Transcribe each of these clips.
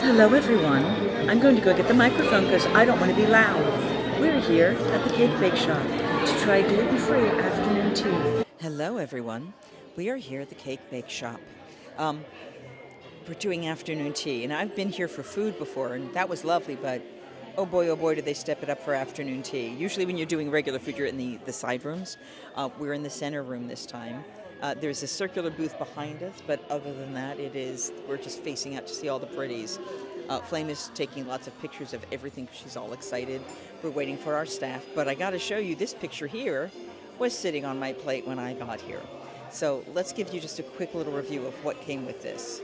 Hello everyone. I'm going to go get the microphone because I don't want to be loud. We're here at the Cake Bake Shop to try gluten-free afternoon tea. Hello everyone. We are here at the Cake Bake Shop. We're doing afternoon tea, and I've been here for food before, and that was lovely, but oh boy, did they step it up for afternoon tea. Usually when you're doing regular food, you're in the side rooms. We're in the center room this time. There's a circular booth behind us, but other than that, we're just facing out to see all the pretties. Flame is taking lots of pictures of everything because she's all excited. We're waiting for our staff, but I got to show you this picture here was sitting on my plate when I got here. So let's give you just a quick little review of what came with this.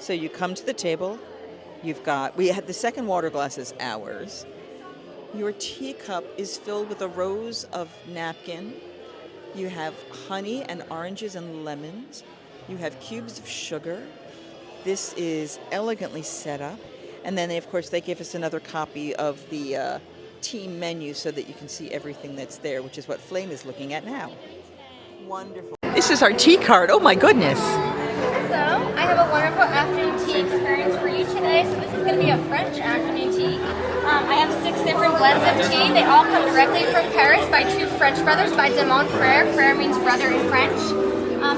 So you come to the table, we had the second water glass is ours. Your teacup is filled with a rows of napkin. You have honey and oranges and lemons. You have cubes of sugar. This is elegantly set up. And then, of course, they give us another copy of the tea menu so that you can see everything that's there, which is what Flame is looking at now. Wonderful. This is our tea card. Oh, my goodness. So, I have a wonderful afternoon tea experience for you today. So this is going to be a French afternoon tea. I have 6 different blends of tea. They all come directly from Paris by two French brothers, by Demont Frere. Frere means brother in French.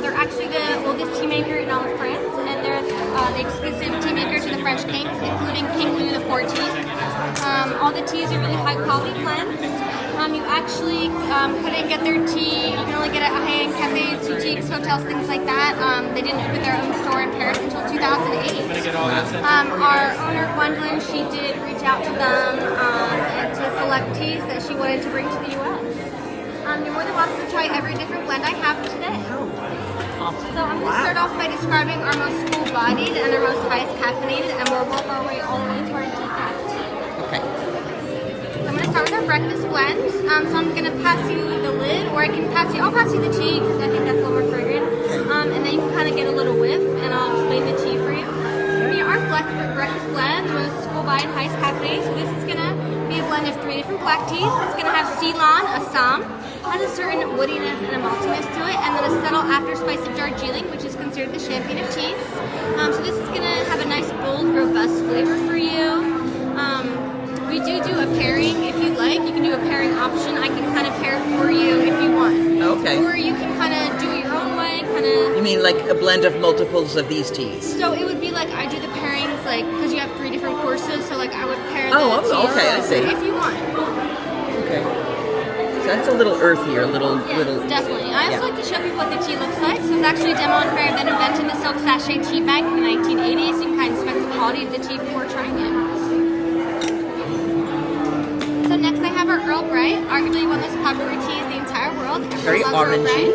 They're actually the oldest tea maker in all of France, and they're the exclusive tea maker to the French kings, including King Louis XIV. All the teas are really high quality blends. You actually couldn't get their tea. You can only get it at high-end cafes, boutiques, hotels, things like that. They didn't open their own store in Paris until 2008. Our owner, Gwendolyn, she did reach out to them and to select teas that she wanted to bring to the U.S. You're more than welcome to try every different blend I have today. So I'm going to start off by describing our most full-bodied and our most highest caffeinated, and we'll work our way all the way to our decaf tea. Okay. So I'm going to start with our breakfast blend. So I'm going to pass you the lid, or I'll pass you the tea because I think that's a little more fragrant. And then you can kind of get a little whiff, and I'll explain the tea for you. It's going to be our breakfast blend, the most full-bodied, highest caffeinated. So this is going to be a blend of 3 different black teas. It's going to have Ceylon, Assam, has a certain woodiness and a maltiness to it, and then a subtle after spice of Darjeeling, which is considered the champagne of teas. So this is going to have a nice, bold, robust flavor for you. We do a pairing if you'd like. You can do a pairing option. I can kind of pair it for you if you want. Okay. Or you can kind of do it your own way. You mean like a blend of multiples of these teas? So it would be like I do the pairings, like because you have 3 different courses. So like I would pair the teas okay, I see. if you want. Okay. So that's a little earthier, Yes, definitely. I also like to show people what the tea looks like. So it's actually Demont Frere that invented the silk sachet tea bag in the 1980s. You can kind of inspect the quality of the tea before trying it. So next I have our Earl Grey, arguably one of the most popular teas in the entire world. Very orangey.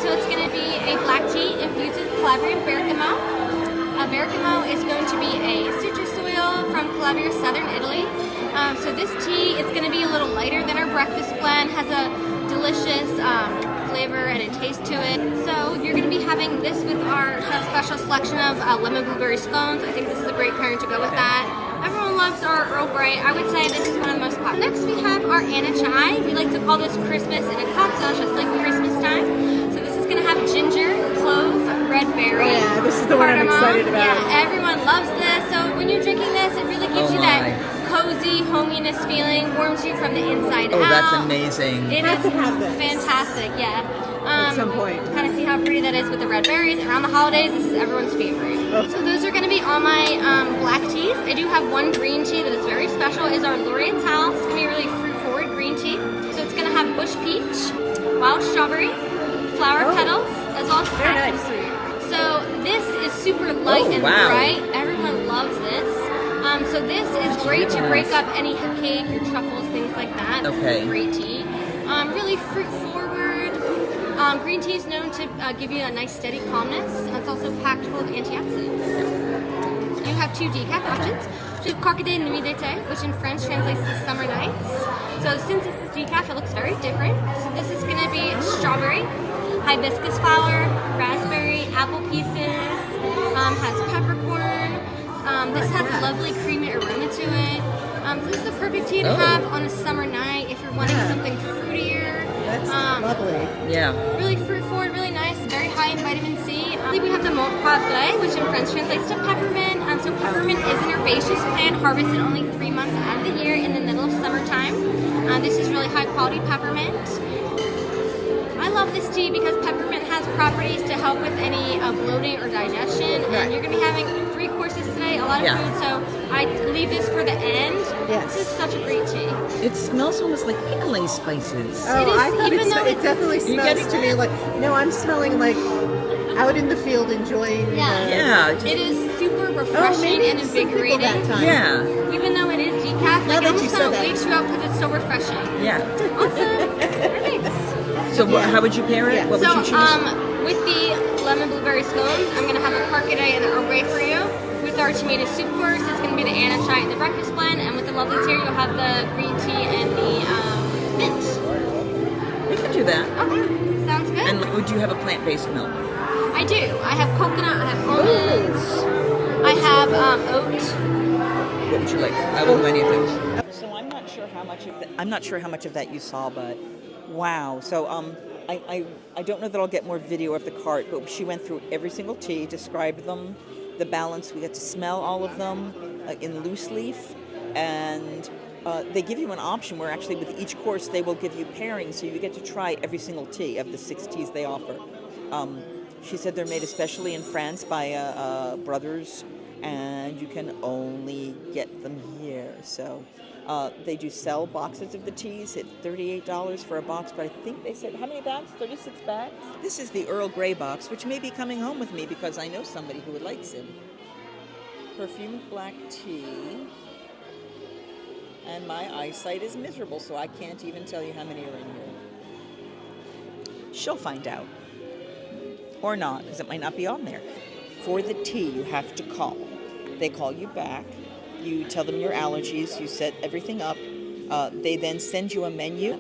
So it's going to be a black tea infused with Calabrian bergamot. Bergamot is going to be a citrus oil from Calabria, southern Italy. So this tea is going to be a little lighter than our breakfast blend, has a delicious flavor and a taste to it. So you're going to be having this with our special selection of lemon blueberry scones. I think this is a great pairing to go with that. Everyone loves our Earl Grey. I would say this is one of the most popular. Next we have our Anna Chai. We like to call this Christmas in a cup, so it's just like Christmas time. So this is going to have ginger, cloves, red berry. Oh yeah, this is the one I'm excited about. Yeah, everyone loves this. So when you're drinking this, it really gives you that cozy hominess feeling, warms you from the inside out. Oh, that's amazing. It is fantastic, yeah. At some point. Kind of see how pretty that is with the red berries. Around the holidays, this is everyone's favorite. Oh. So those are going to be all my black teas. I do have one green tea that is very special. Is our L'Oriental. It's going to be a really fruit-forward green tea. So it's going to have bush peach, wild strawberry, flower petals, as well as passion fruit. So this is super light and bright. Everyone loves this. So this is great to break up any cake, your truffles, things like that. Okay. Great tea. Really fruit forward. Green tea is known to give you a nice steady calmness. It's also packed full of antioxidants. You have 2 decaf options. So you have Carque de Nuit d'été, which in French translates to summer nights. So since this is decaf, it looks very different. So this is going to be strawberry, hibiscus flower, raspberry, apple pieces, has peppercorn. This has a lovely creamy aroma to it. This is the perfect tea to have on a summer night if you're wanting something fruitier. That's lovely. Yeah. Really fruit forward, really nice, very high in vitamin C. We have the Mont Poivre, which in French translates to peppermint. So peppermint is an herbaceous plant harvested only 3 months out of the year in the middle of summertime. This is really high quality peppermint. I love this tea because peppermint has properties to help with any bloating or digestion. And you're going to be having 3 courses today, a lot of food, so I leave this for the end. Yes. This is such a great tea. It smells almost like pickling spices. Oh, It is, I thought even though it definitely smells to me like, no, I'm smelling like out in the field enjoying. Yeah. It is super refreshing and invigorating. That time. Yeah. Even though it is decaf, Now like, it that you almost said kind of that. wakes you up because it's so refreshing. Yeah. Awesome. Perfect. So how would you pair it? Yeah. What would you choose? With the lemon blueberry scones, I'm going to have a parquet and an Earl Grey for you. With our tomato soup course, it's going to be the Anna Chai and the breakfast blend. And with the lovely tea, you'll have the green tea and the mint. We can do that. Okay, sounds good. And would you have a plant-based milk? I do. I have coconut, I have almonds, I have oat. What would you like? I will do any of those. So I'm not sure how much of that you saw, but wow. So I don't know that I'll get more video of the cart, but she went through every single tea, described them, the balance. We got to smell all of them in loose leaf, and they give you an option where actually with each course they will give you pairings, so you get to try every single tea of the 6 teas they offer. She said they're made especially in France by brothers, and you can only get them here. So they do sell boxes of the teas at $38 for a box, but I think they said, how many bags? 36 bags? This is the Earl Grey box, which may be coming home with me because I know somebody who would like it. Perfumed black tea. And my eyesight is miserable, so I can't even tell you how many are in here. She'll find out. Or not, because it might not be on there. For the tea, you have to call. They call you back. You tell them your allergies. You set everything up. They then send you a menu,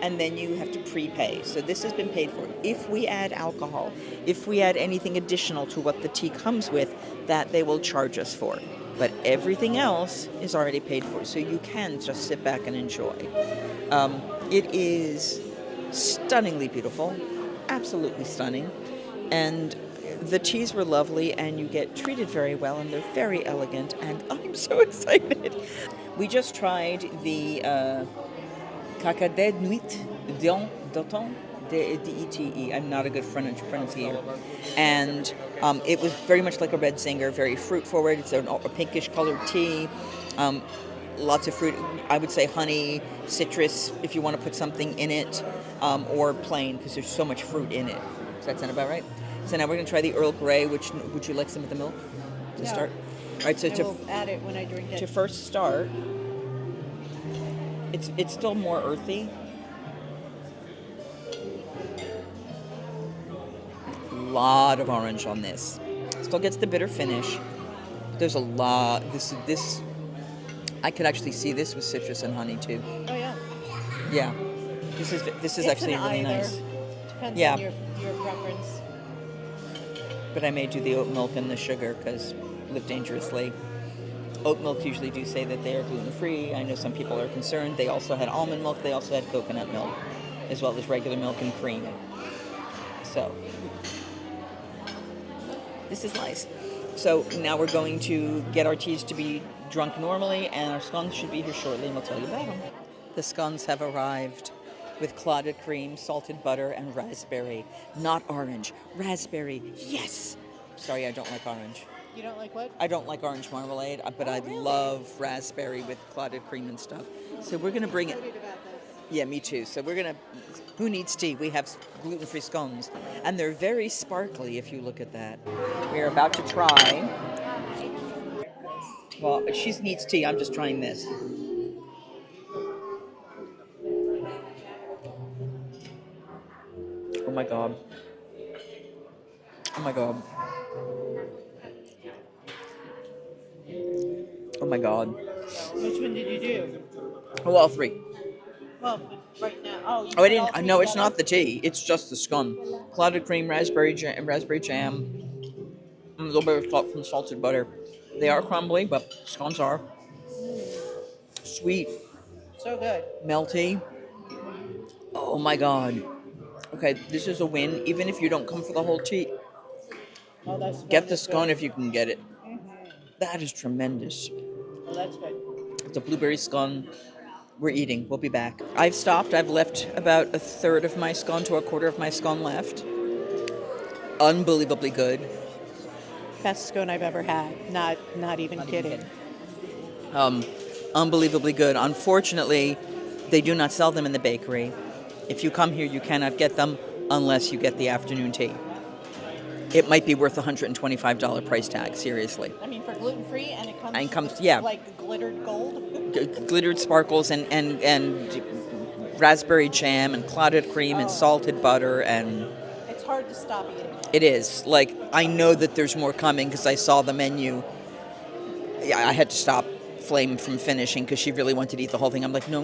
and then you have to prepay. So this has been paid for. If we add alcohol, if we add anything additional to what the tea comes with, that they will charge us for. But everything else is already paid for, so you can just sit back and enjoy. It is stunningly beautiful, absolutely stunning. And the teas were lovely, and you get treated very well, and they're very elegant, and I'm so excited. We just tried the Caca de Nuit d'Automne, D-E-T-E. I'm not a good French pronunciator. And it was very much like a red singer, very fruit forward. It's a pinkish colored tea. Lots of fruit. I would say honey, citrus, if you want to put something in it, or plain, because there's so much fruit in it. Does that sound about right? So now we're going to try the Earl Grey. Would you like some of the milk to start? All right. So we'll add it when I drink it. To first start, it's still more earthy. Lot of orange on this. Still gets the bitter finish. There's a lot. This I could actually see this with citrus and honey too. Oh yeah. Yeah. This is actually really nice. Depends on your preference. But I may do the oat milk and the sugar because live dangerously. Oat milk usually do say that they are gluten-free. I know some people are concerned. They also had almond milk. They also had coconut milk, as well as regular milk and cream. So this is nice. So now we're going to get our teas to be drunk normally, and our scones should be here shortly, and we'll tell you about them. The scones have arrived with clotted cream, salted butter, and raspberry. Not orange. Raspberry. Yes! Sorry, I don't like orange. You don't like what? I don't like orange marmalade, but I love raspberry with clotted cream and stuff. So we're going to bring it. Yeah, me too. So we're going to... Who needs tea? We have gluten-free scones. And they're very sparkly if you look at that. We're about to try. Well, she needs tea. I'm just trying this. Oh my God. Oh my God. Oh my God. Which one did you do? Oh, all three. Well, right now. Oh, I didn't. No, it's not the tea. It's just the scone. Clotted cream, raspberry jam, and a little bit of salt from salted butter. They are crumbly, but scones are sweet, So good. melty. Oh my God. Okay, this is a win. Even if you don't come for the whole tea, Oh, that's Get the scone if you can get it. Mm-hmm. That is tremendous. Well, that's good. It's a blueberry scone. We're eating. We'll be back. I've stopped. I've left about a third of my scone to a quarter of my scone left. Unbelievably good. Best scone I've ever had. Not even kidding. Unbelievably good. Unfortunately, they do not sell them in the bakery. If you come here, you cannot get them unless you get the afternoon tea. It might be worth $125 price tag, seriously. I mean, for gluten free, and it comes, And comes, with, yeah, like glittered gold. glittered sparkles and raspberry jam and clotted cream and salted butter, and It's hard to stop eating. it is. Like, I know that there's more coming because I saw the menu. Yeah, I had to stop Flame from finishing because she really wanted to eat the whole thing. I'm like, no,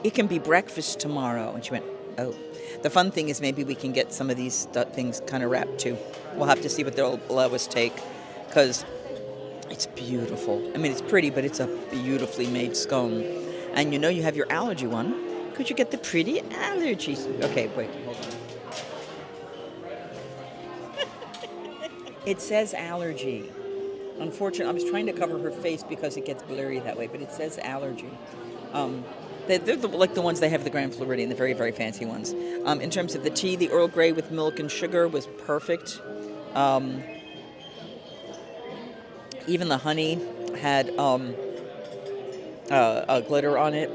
it can be breakfast tomorrow. And she went, oh. The fun thing is maybe we can get some of these things kind of wrapped too. We'll have to see what they'll allow us take because it's beautiful. I mean, it's pretty, but it's a beautifully made scone. And you know you have your allergy one. Could you get the pretty allergies? Okay, wait, hold on. It says allergy. Unfortunately, I was trying to cover her face because it gets blurry that way, but it says allergy. They're like the ones they have the Grand Floridian, the very, very fancy ones. In terms of the tea, the Earl Grey with milk and sugar was perfect. Even the honey had a glitter on it.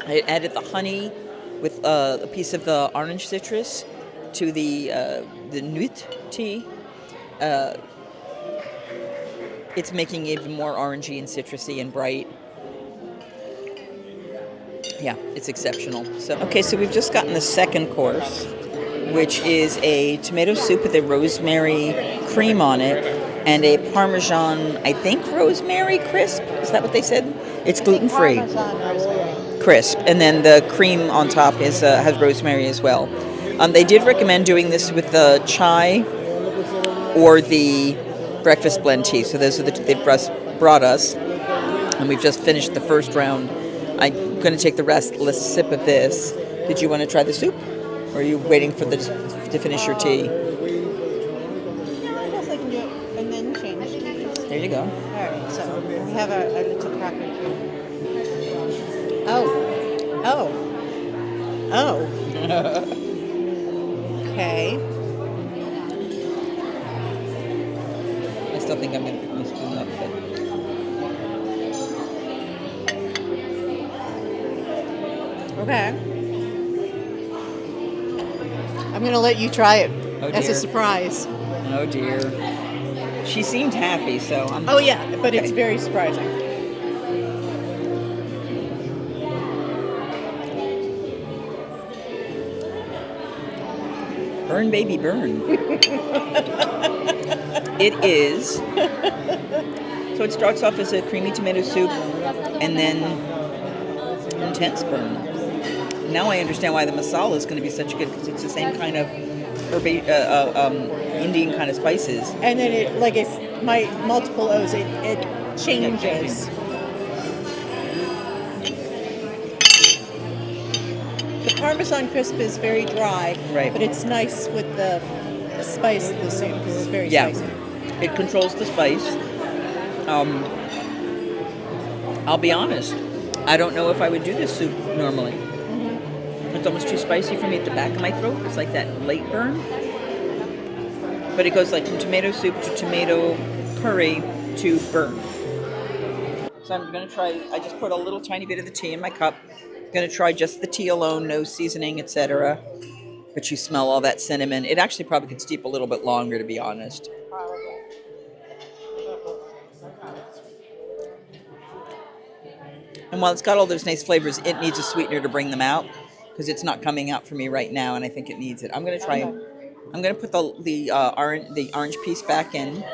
I added the honey with a piece of the orange citrus to the Nuit tea. It's making it even more orangey and citrusy and bright. Yeah, it's exceptional. So we've just gotten the second course, which is a tomato soup with a rosemary cream on it and a Parmesan, I think, rosemary crisp. Is that what they said? It's gluten-free. Crisp. And then the cream on top is has rosemary as well. They did recommend doing this with the chai or the breakfast blend tea. So those are the two they've brought us. And we've just finished the first round. I'm going to take the restless sip of this. Did you want to try the soup? Or are you waiting for to finish your tea? Yeah, I guess I can do it and then change teas. There you go. All right, so we have a little cracker too. Oh. Okay. I still think I'm going to pick my spoon up, but... Okay. I'm going to let you try it as a surprise. Oh, dear. She seemed happy, so I'm... Oh, yeah, but it's very surprising. Burn, baby, burn. It is. So it starts off as a creamy tomato soup and then intense burn. Now I understand why the masala is going to be such good because it's the same kind of Indian kind of spices. And then it, like it's my multiple O's, it changes. The Parmesan crisp is very dry, right? But it's nice with the spice of the soup because it's very spicy. It controls the spice. I'll be honest, I don't know if I would do this soup normally. It's almost too spicy for me at the back of my throat. It's like that late burn. But it goes like from tomato soup to tomato curry to burn. So I'm going to try, I just put a little tiny bit of the tea in my cup. I'm going to try just the tea alone, no seasoning, etc. But you smell all that cinnamon. It actually probably could steep a little bit longer, to be honest. And while it's got all those nice flavors, it needs a sweetener to bring them out because it's not coming out for me right now, and I think it needs it. I'm going to try. I'm going to put the orange piece back in.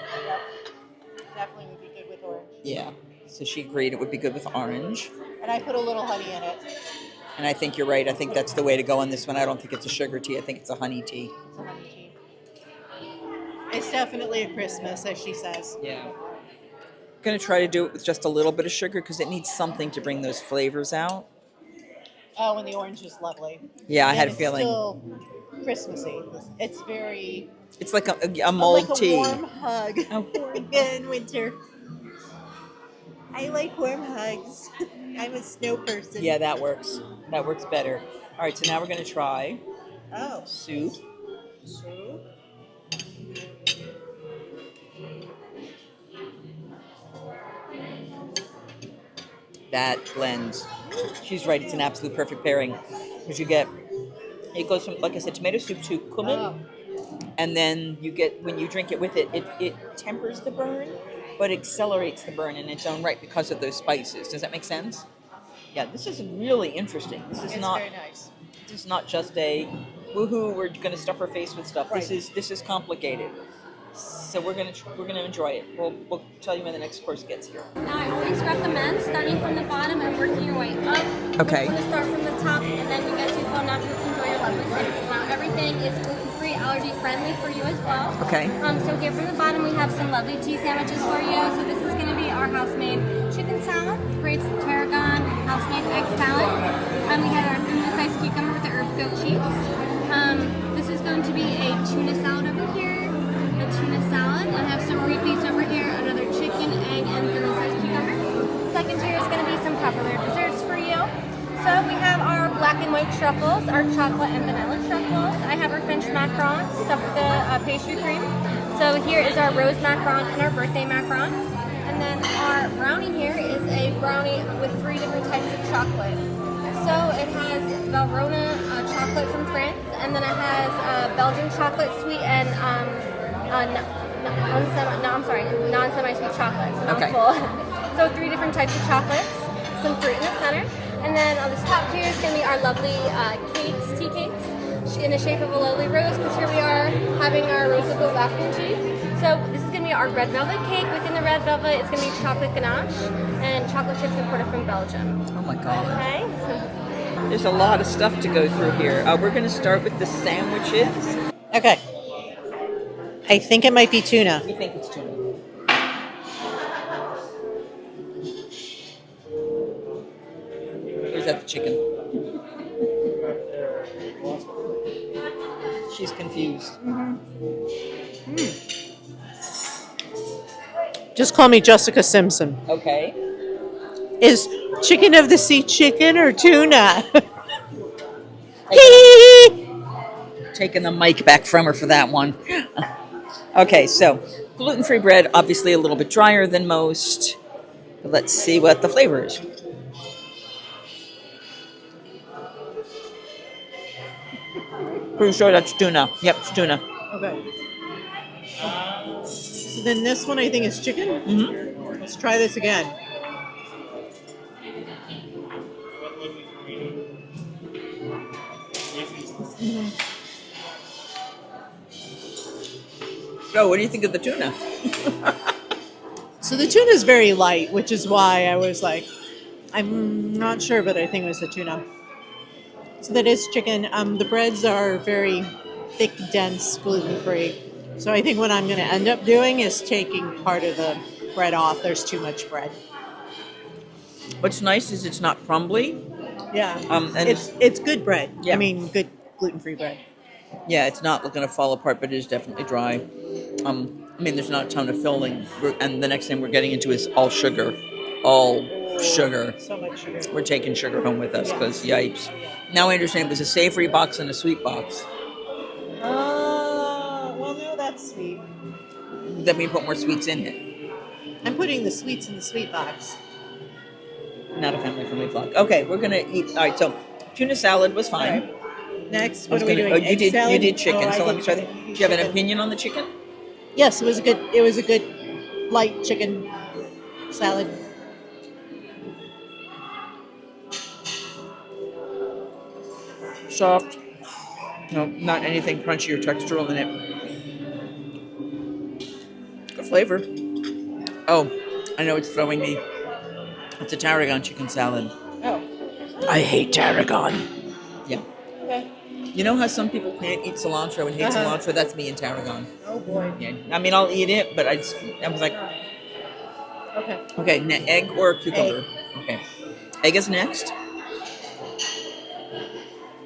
Definitely would be good with orange. Yeah. So she agreed it would be good with orange. And I put a little honey in it. And I think you're right. I think that's the way to go on this one. I don't think it's a sugar tea. I think it's a honey tea. It's a honey tea. It's definitely a Christmas, as she says. Yeah. I'm going to try to do it with just a little bit of sugar because it needs something to bring those flavors out. Oh, and the orange is lovely. Yeah, I and had a feeling. It's still Christmassy. It's very... It's like a Like mulled a tea. warm hug A warm in winter. I like warm hugs. I'm a snow person. Yeah, that works. That works better. All right, so now we're going to try Oh, soup. so That blends. She's right. It's an absolute perfect pairing because you get it goes from, like I said, tomato soup to cumin, oh, and then you get, when you drink it with it, it tempers the burn, but accelerates the burn in its own right because of those spices. Does that make sense? Yeah, this is really interesting. it's very nice. This is not just a woohoo. We're going to stuff our face with stuff. Right. This is complicated. So we're gonna enjoy it. We'll tell you when the next course gets here. Now I always recommend starting from the bottom and working your way up. Okay. You want to start from the top and then you get to full naturals to enjoy your lovely sandwiches. Now everything is gluten-free, allergy-friendly for you as well. Okay. So here from the bottom we have some lovely tea sandwiches for you. So this is going to be our house-made chicken salad, great tarragon, house-made egg salad. We have our thin-sized cucumber with the herb goat cheese. This is going to be a tuna salad over here. A tuna salad. I have some repeats over here, another chicken, egg, and thin-sized cucumber. Second tier is going to be some popular desserts for you. So we have our black and white truffles, our chocolate and vanilla truffles. I have our French macarons stuffed with the pastry cream. So here is our rose macaron and our birthday macaron. And then our brownie here is a brownie with 3 different types of chocolate. So it has Valrhona chocolate from France, and then it has Belgian chocolate sweet and non-semi-sweet chocolate, so not Okay. full. So 3 different types of chocolates, some fruit in the center. And then on this top tier is going to be our lovely cakes, tea cakes, in the shape of a lovely rose, because here we are having our rose of gold afternoon tea. So this is going to be our red velvet cake. Within the red velvet, it's going to be chocolate ganache and chocolate chips imported from Belgium. Oh my God. Okay? There's a lot of stuff to go through here. We're going to start with the sandwiches. Okay. I think it might be tuna. We think it's tuna. Or is that the chicken? She's confused. Just call me Jessica Simpson. Okay. Is chicken of the sea chicken or tuna? Taking the mic back from her for that one. Okay, so gluten-free bread, obviously a little bit drier than most. But let's see what the flavor is. Pretty sure that's tuna. Yep, it's tuna. Okay. So then this one I think is chicken. Mm-hmm. Let's try this again. Oh, what do you think of the tuna? So the tuna is very light, which is why I was like, I'm not sure, but I think it was the tuna. So that is chicken. The breads are very thick, dense, gluten-free. So I think what I'm going to end up doing is taking part of the bread off. There's too much bread. What's nice is it's not crumbly. Yeah. And it's good bread. Yeah. I mean, good gluten-free bread. yeah, it's not going to fall apart, but it is definitely dry. I mean, there's not a ton of filling, and the next thing we're getting into is all sugar. All sugar. So much sugar. We're taking sugar home with us because yipes. Now I understand there's a savory box and a sweet box. Well, no, that's sweet. Then we put more sweets in it. I'm putting the sweets in the sweet box. Not a family-friendly vlog. Okay, we're gonna eat. All right, so tuna salad was fine. All right. Next, what I are was we gonna- doing? you Egg did salad? you did chicken. Oh, I So let did me try. chicken. Do you have an opinion on the chicken? Yes, it was a good light chicken salad. Soft. No, not anything crunchy or textural in it. Good flavor. Oh, I know it's throwing me. It's a tarragon chicken salad. Oh. I hate tarragon. Yeah. Okay. You know how some people can't eat cilantro and hate cilantro? That's me and tarragon. Oh boy. Yeah. I mean, I'll eat it, but I was like, Okay. okay, egg or cucumber? Okay. Egg is next.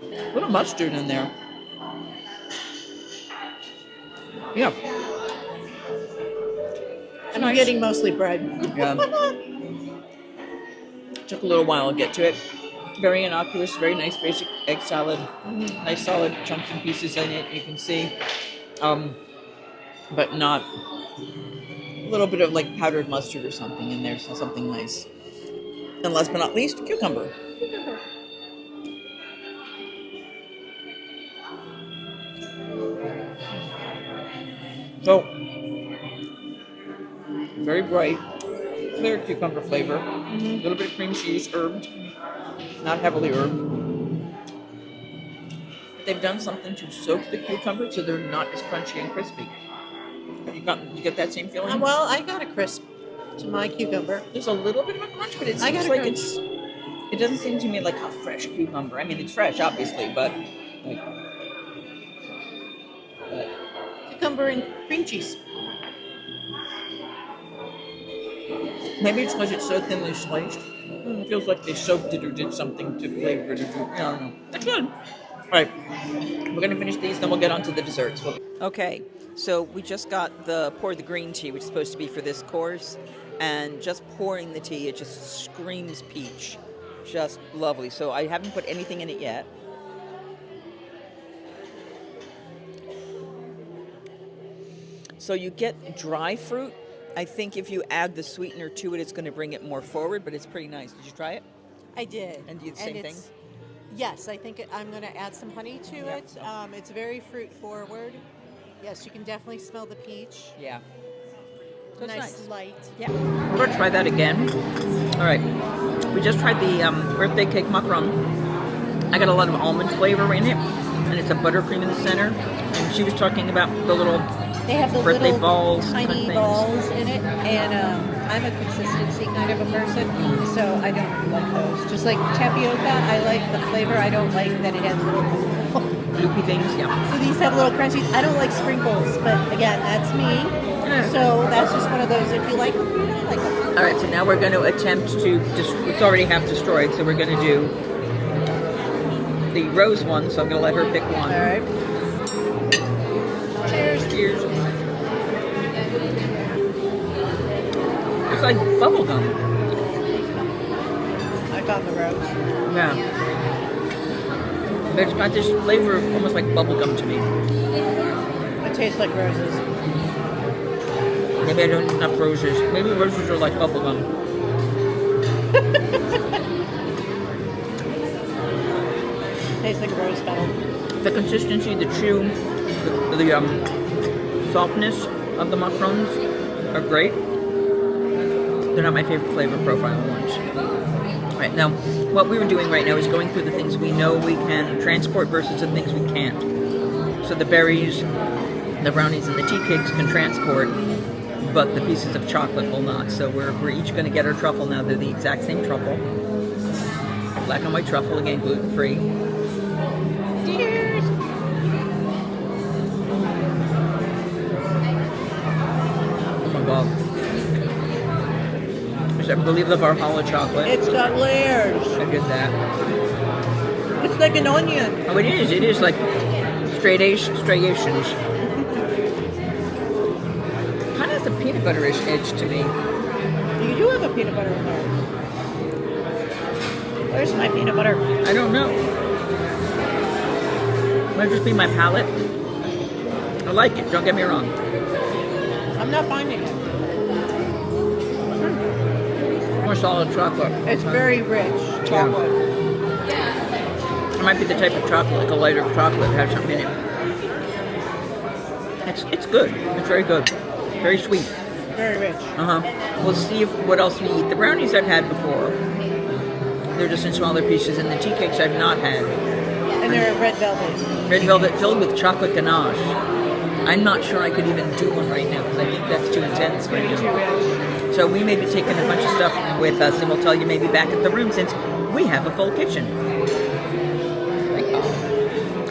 A little mustard in there. Yeah. I'm Nice. getting mostly bread. Yeah. Took a little while to get to it. Very innocuous, very nice basic egg salad. Nice solid chunks and pieces in it, you can see. But not a little bit of like powdered mustard or something in there, so something nice. And last but not least, cucumber. So, very bright, clear cucumber flavor. A little bit of cream cheese, herbed, not heavily herbed. They've done something to soak the cucumber so they're not as crunchy and crispy. You get that same feeling? Well, I got a crisp to my cucumber. There's a little bit of a crunch, but it I got seems a like crunch. it doesn't seem to me like a fresh cucumber. I mean, it's fresh, obviously, but Cucumber and cream cheese. maybe it's because it's so thinly sliced. It feels like they soaked it or did something to flavor it. I don't know. That's good. All right, we're gonna finish these, then we'll get on to the desserts. Okay, so we just poured the green tea, which is supposed to be for this course, and just pouring the tea, it just screams peach. Just lovely. So I haven't put anything in it yet. So you get dry fruit. I think if you add the sweetener to it, it's going to bring it more forward, but it's pretty nice. Did you try it? I did. And you the same thing? Yes, I think I'm going to add some honey to Yep. it. It's very fruit forward. Yes, you can definitely smell the peach. Yeah. So it's Nice, nice. light. Yeah. We're going to try that again. All right. We just tried the birthday cake macaron. I got a lot of almond flavor in it, and it's a buttercream in the center. And she was talking about the little They have the birthday little balls, tiny kind of things. balls in it, and I'm a consistency kind of a person, so I don't like those. Just like tapioca, I like the flavor. I don't like that it has little Loopy things, yeah. So these have little crunchies. I don't like sprinkles, but again, that's me. So that's just one of those. If you like them, you don't like them. All right, so now we're going to attempt to, it's already half destroyed, so we're going to do the rose one, so I'm going to let her pick one. All right. Cheers. Cheers. It's like bubble gum. I got the rose. Yeah. But it's got this flavor of almost like bubble gum to me. It tastes like roses. Maybe I don't eat enough roses. Maybe roses are like bubble gum. Tastes like rose petal. The consistency, the chew, the softness of the macarons are great. They're not my favorite flavor profile ones. All right, now what we were doing right now is going through the things we know we can transport versus the things we can't. So the berries, the brownies, and the tea cakes can transport, but the pieces of chocolate will not. So we're each going to get our truffle now. They're the exact same truffle. Black and white truffle, again, gluten-free. Cheers. Oh my god. I believe the Valhalla chocolate. It's got layers. I did that. It's like an onion. Oh, it is. It is like striations. Kind of has a peanut butterish edge to me. You do have a peanut butter in there. Where's my peanut butter? I don't know. Might just be my palate. I like it. Don't get me wrong. I'm not finding it. More solid chocolate. It's very rich chocolate. It might be the type of chocolate, like a lighter chocolate, has something in it. It's good. It's very good. Very sweet. Very rich. We'll see what else we eat. The brownies I've had before. They're just in smaller pieces, and the tea cakes I've not had. And they're red velvet. Red velvet filled with chocolate ganache. I'm not sure I could even do one right now because I think that's too intense for Maybe you. too rich. So we may be taking a bunch of stuff with us, and we'll tell you maybe back at the room since we have a full kitchen.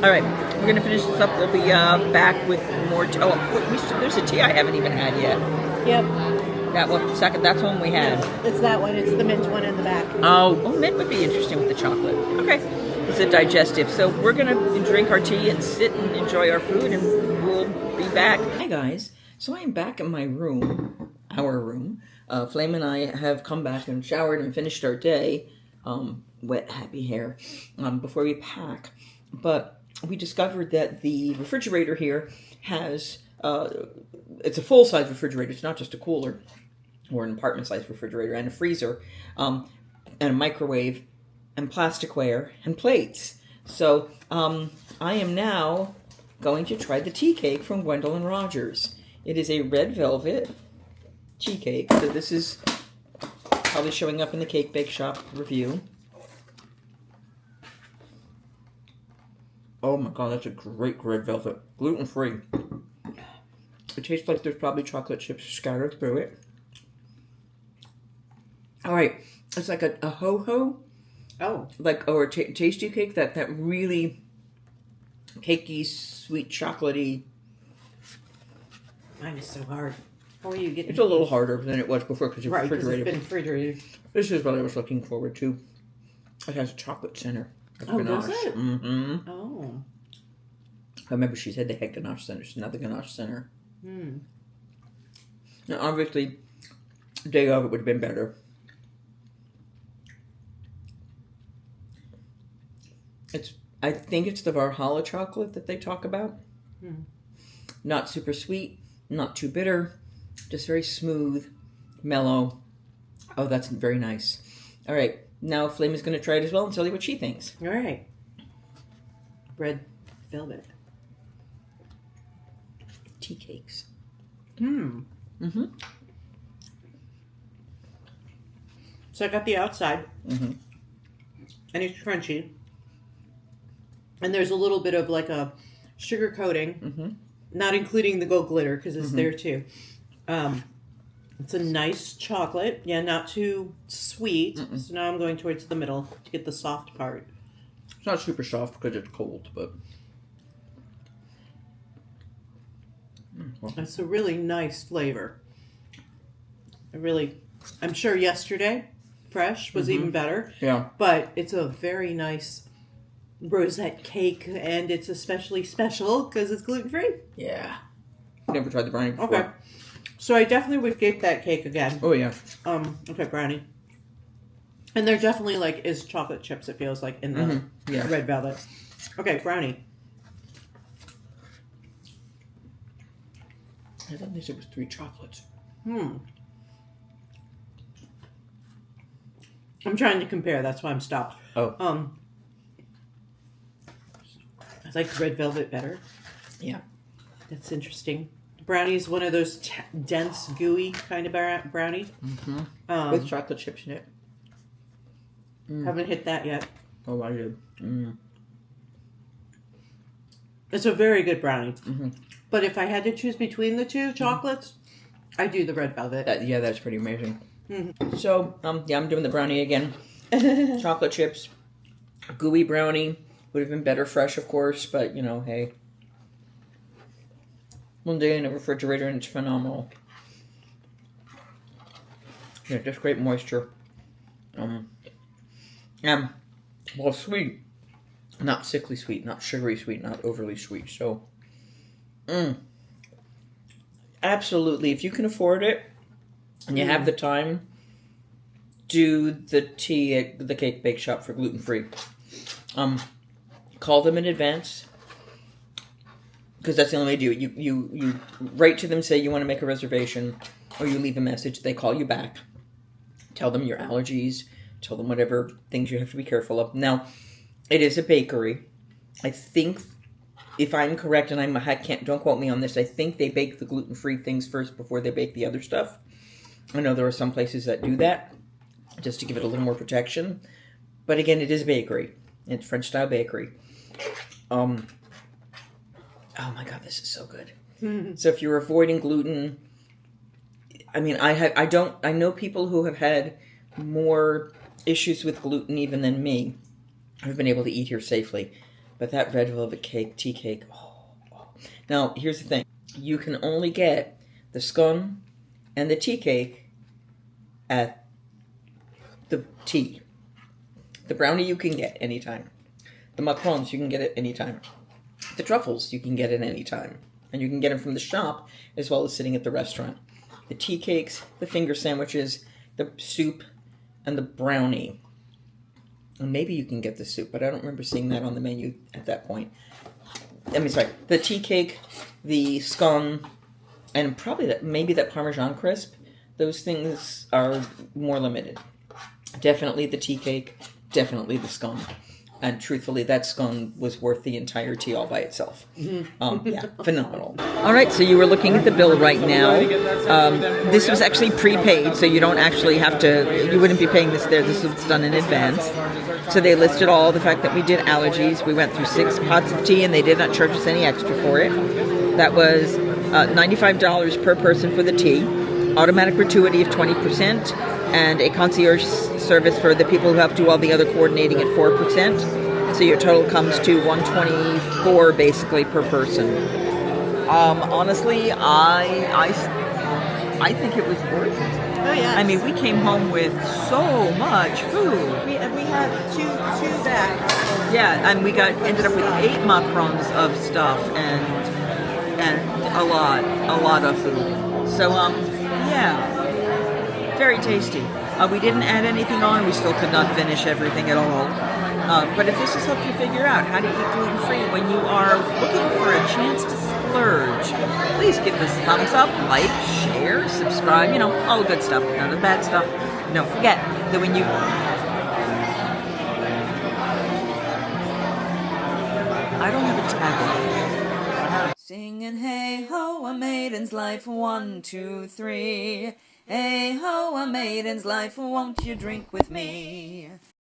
All right, we're going to finish this up. We'll be back with more tea. There's a tea I haven't even had yet. Yep. That one, second, that's one we had. It's that one. It's the mint one in the back. Oh, mint would be interesting with the chocolate. Okay. It's a digestive. So we're going to drink our tea and sit and enjoy our food, and we'll be back. Hi guys. So I am back in my room, our room. Flame and I have come back and showered and finished our day. Wet, happy hair. Before we pack. But we discovered that the refrigerator here has, it's a full-size refrigerator. It's not just a cooler or an apartment-sized refrigerator, and a freezer, and a microwave, and plasticware, and plates. So I am now going to try the tea cake from Gwendolyn Rogers. It is a red velvet tea cake. So this is probably showing up in the Cake Bake Shop review. Oh my god, that's a great red velvet. Gluten-free. It tastes like there's probably chocolate chips scattered through it. Alright, it's like a ho-ho. Oh. Like, or a tasty cake, that really cakey, sweet, chocolatey. Mine is so hard. How are you getting? It's a little harder than it was before because it's refrigerated. It's been refrigerated. This is what I was looking forward to. It has a chocolate center. Oh, ganache. does it? Mm-hmm. Oh. I remember she said they had ganache centers, not the ganache center. Hmm. Now, obviously, day of it would have been better. I think it's the Valhalla chocolate that they talk about. Hmm. Not super sweet, not too bitter, just very smooth, mellow. Oh, that's very nice. All right, now Flame is going to try it as well and tell you what she thinks. All right. Red velvet. Tea cakes. Mm-hmm. So I got the outside. Mm-hmm. And it's crunchy. And there's a little bit of like a sugar coating. Mm-hmm. Not including the gold glitter because it's there too. It's a nice chocolate. Yeah, not too sweet. So now I'm going towards the middle to get the soft part. It's not super soft because it's cold, but... It's a really nice flavor. I'm sure yesterday, fresh, was even better. Yeah. But it's a very nice rosette cake, and it's especially special because it's gluten-free. Yeah. Never tried the brownie before. Okay. So I definitely would get that cake again. Oh, yeah. Okay, brownie. And there definitely, like, is chocolate chips, it feels like, in the red velvet. Okay, brownie. I thought they said it was 3 chocolates. I'm trying to compare, that's why I'm stopped. Oh. I like red velvet better. Yeah. That's interesting. Brownie is one of those dense, gooey kind of brownies. Mm-hmm. With chocolate chips in it. Haven't hit that yet. Oh, I did. It's a very good brownie. Mm-hmm. But if I had to choose between the two chocolates, I do the red velvet. Yeah, that's pretty amazing. So, yeah, I'm doing the brownie again. Chocolate chips. Gooey brownie. Would have been better fresh, of course, but, you know, hey. One day in a refrigerator and it's phenomenal. Yeah, just great moisture. Well, sweet. Not sickly sweet, not sugary sweet, not overly sweet. So, absolutely. If you can afford it and you have the time, do the tea at the Cake Bake Shop for gluten-free. Call them in advance. Because that's the only way to do it. You write to them, say you want to make a reservation, or you leave a message. They call you back. Tell them your allergies. Tell them whatever things you have to be careful of. Now, it is a bakery. I think, if I'm correct, and don't quote me on this, I think they bake the gluten-free things first before they bake the other stuff. I know there are some places that do that, just to give it a little more protection. But again, it is a bakery. It's French-style bakery. Oh my god, this is so good. So if you're avoiding gluten, I mean, I know people who have had more issues with gluten even than me. I've been able to eat here safely. But that red velvet cake, tea cake, oh. Now, here's the thing. You can only get the scone and the tea cake at the tea. The brownie you can get anytime. The macarons you can get at any time. The truffles you can get at any time. And you can get them from the shop as well as sitting at the restaurant. The tea cakes, the finger sandwiches, the soup, and the brownie. And maybe you can get the soup, but I don't remember seeing that on the menu at that point. The tea cake, the scone, and probably maybe that Parmesan crisp. Those things are more limited. Definitely the tea cake, definitely the scone. And truthfully, that scone was worth the entire tea all by itself. Phenomenal. All right, so you were looking at the bill right now. This was actually prepaid, so you don't actually have to, you wouldn't be paying this there. This was done in advance. So they listed all the fact that we did allergies. We went through 6 pots of tea, and they did not charge us any extra for it. That was $95 per person for the tea, automatic gratuity of 20%, and a concierge service for the people who have to do all the other coordinating at 4%. So your total comes to $124 basically per person. Honestly, I think it was worth it. Oh yeah. I mean, we came home with so much food. We had two bags. Yeah, and we ended up with 8 macarons of stuff and a lot of food. So very tasty. We didn't add anything on. We still could not finish everything at all. But if this has helped you figure out how to eat gluten-free when you are looking for a chance to splurge, please give this a thumbs up, like, share, subscribe, all the good stuff, none of the bad stuff. Don't forget that when you... I don't have a tagline. Singing, hey ho, a maiden's life, 1, 2, 3. Hey ho, a maiden's life, won't you drink with me?